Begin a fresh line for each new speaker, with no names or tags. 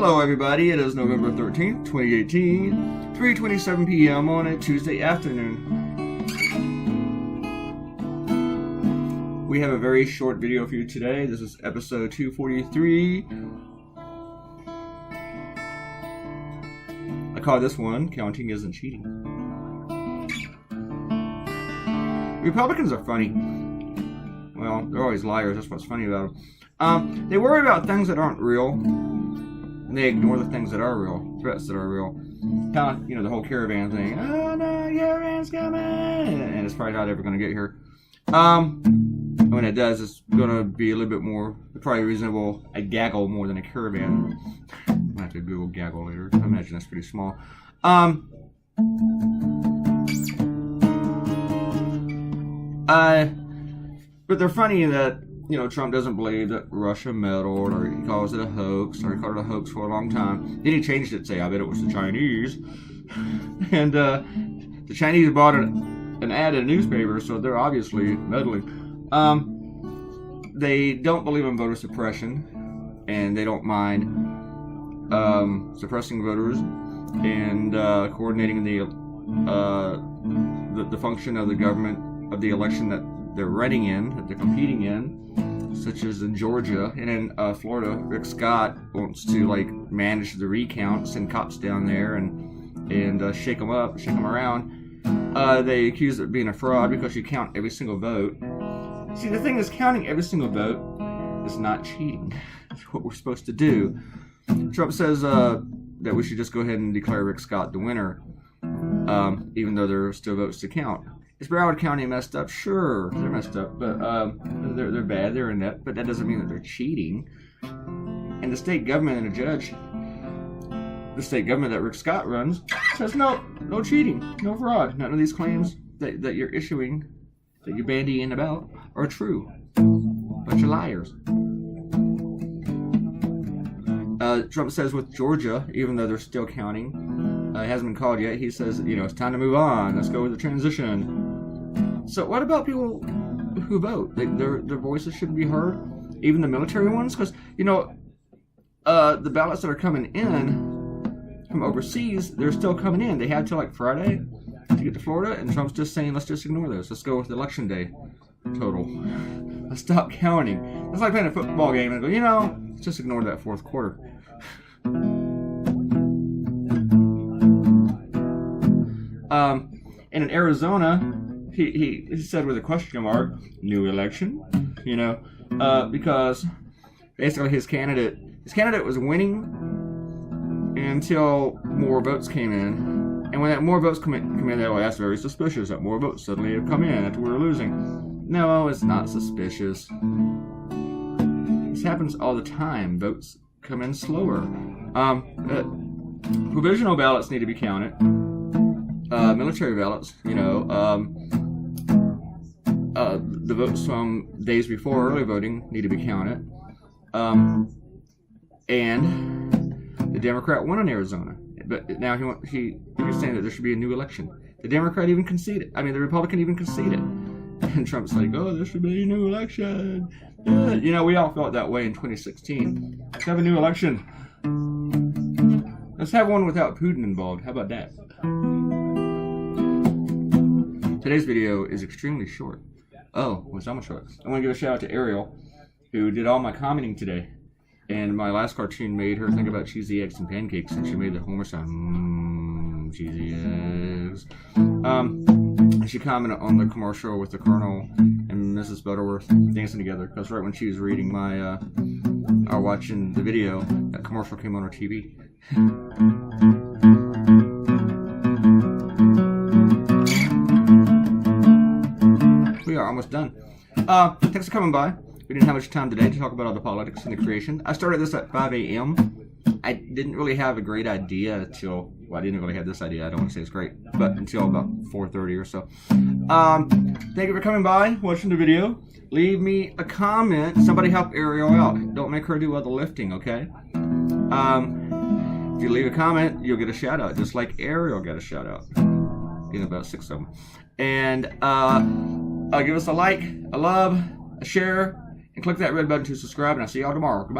Hello everybody, it is November 13th, 2018, 3:27 p.m. on a Tuesday afternoon. We have a very short video for you today. This is episode 243. I call this one, Counting Isn't Cheating. Republicans are funny. Well, they're always liars, that's what's funny about them. They worry about things that aren't real, and they ignore the things that are real, threats that are real. Kind of, the whole caravan thing. Oh no, caravan's coming! And it's probably not ever going to get here. When it does, it's going to be a little bit more, probably reasonable, a gaggle more than a caravan. I'll have to Google gaggle later. I imagine that's pretty small. But they're funny that, Trump doesn't believe that Russia meddled, or he calls it a hoax, or he called it a hoax for a long time. Then he changed it to say, I bet it was the Chinese. And the Chinese bought an ad in a newspaper, so they're obviously meddling. They don't believe in voter suppression, and they don't mind suppressing voters and coordinating the function of the government of the election that they're running in, that they're competing in, such as in Georgia. And in Florida, Rick Scott wants to manage the recounts, send cops down there and shake them up, shake them around. They accuse it of being a fraud because you count every single vote. See, the thing is, counting every single vote is not cheating. That's what we're supposed to do. Trump says that we should just go ahead and declare Rick Scott the winner, even though there are still votes to count. Is Broward County messed up? Sure, they're messed up, but they're bad, they're inept, but that doesn't mean that they're cheating. And the state government and the judge, the state government that Rick Scott runs, says no cheating, no fraud. None of these claims that you're issuing, that you're bandying about, are true. Bunch of liars. Trump says with Georgia, even though they're still counting, it hasn't been called yet, he says, it's time to move on. Let's go with the transition. So what about people who vote? Their voices shouldn't be heard? Even the military ones? Because, the ballots that are coming in from overseas, they're still coming in. They had till Friday to get to Florida, and Trump's just saying, let's just ignore those. Let's go with election day total. Let's stop counting. It's like playing a football game and go, let's just ignore that fourth quarter. And in Arizona, he said with a question mark, new election, because basically his candidate was winning until more votes came in. And when that more votes come in, they're like, that's very suspicious that more votes suddenly have come in after we were losing. No, it's not suspicious. This happens all the time. Votes come in slower. Provisional ballots need to be counted. Military ballots, the votes from days before early voting need to be counted. And the Democrat won in Arizona, but now he's saying that there should be a new election. The Democrat even conceded. The Republican even conceded. And Trump's like, there should be a new election. Yeah. We all felt that way in 2016. Let's have a new election. Let's have one without Putin involved. How about that? Today's video is extremely short. Oh, it's almost short. I want to give a shout out to Ariel, who did all my commenting today. And my last cartoon made her think about cheesy eggs and pancakes, and she made the Homer sound, cheesy eggs. And she commented on the commercial with the Colonel and Mrs. Butterworth dancing together, because right when she was reading my, or watching the video, that commercial came on her TV. We are almost done. Thanks for coming by. We didn't have much time today to talk about all the politics and the creation. I started this at 5 a.m. I didn't really have a great idea until, I didn't really have this idea. I don't want to say it's great, but until about 4:30 or so. Thank you for coming by, watching the video. Leave me a comment. Somebody help Ariel out. Don't make her do all the lifting, okay? If you leave a comment, you'll get a shout out, just like Ariel got a shout out. About 6 of them. And give us a like, a love, a share, and click that red button to subscribe, and I'll see y'all tomorrow. Goodbye.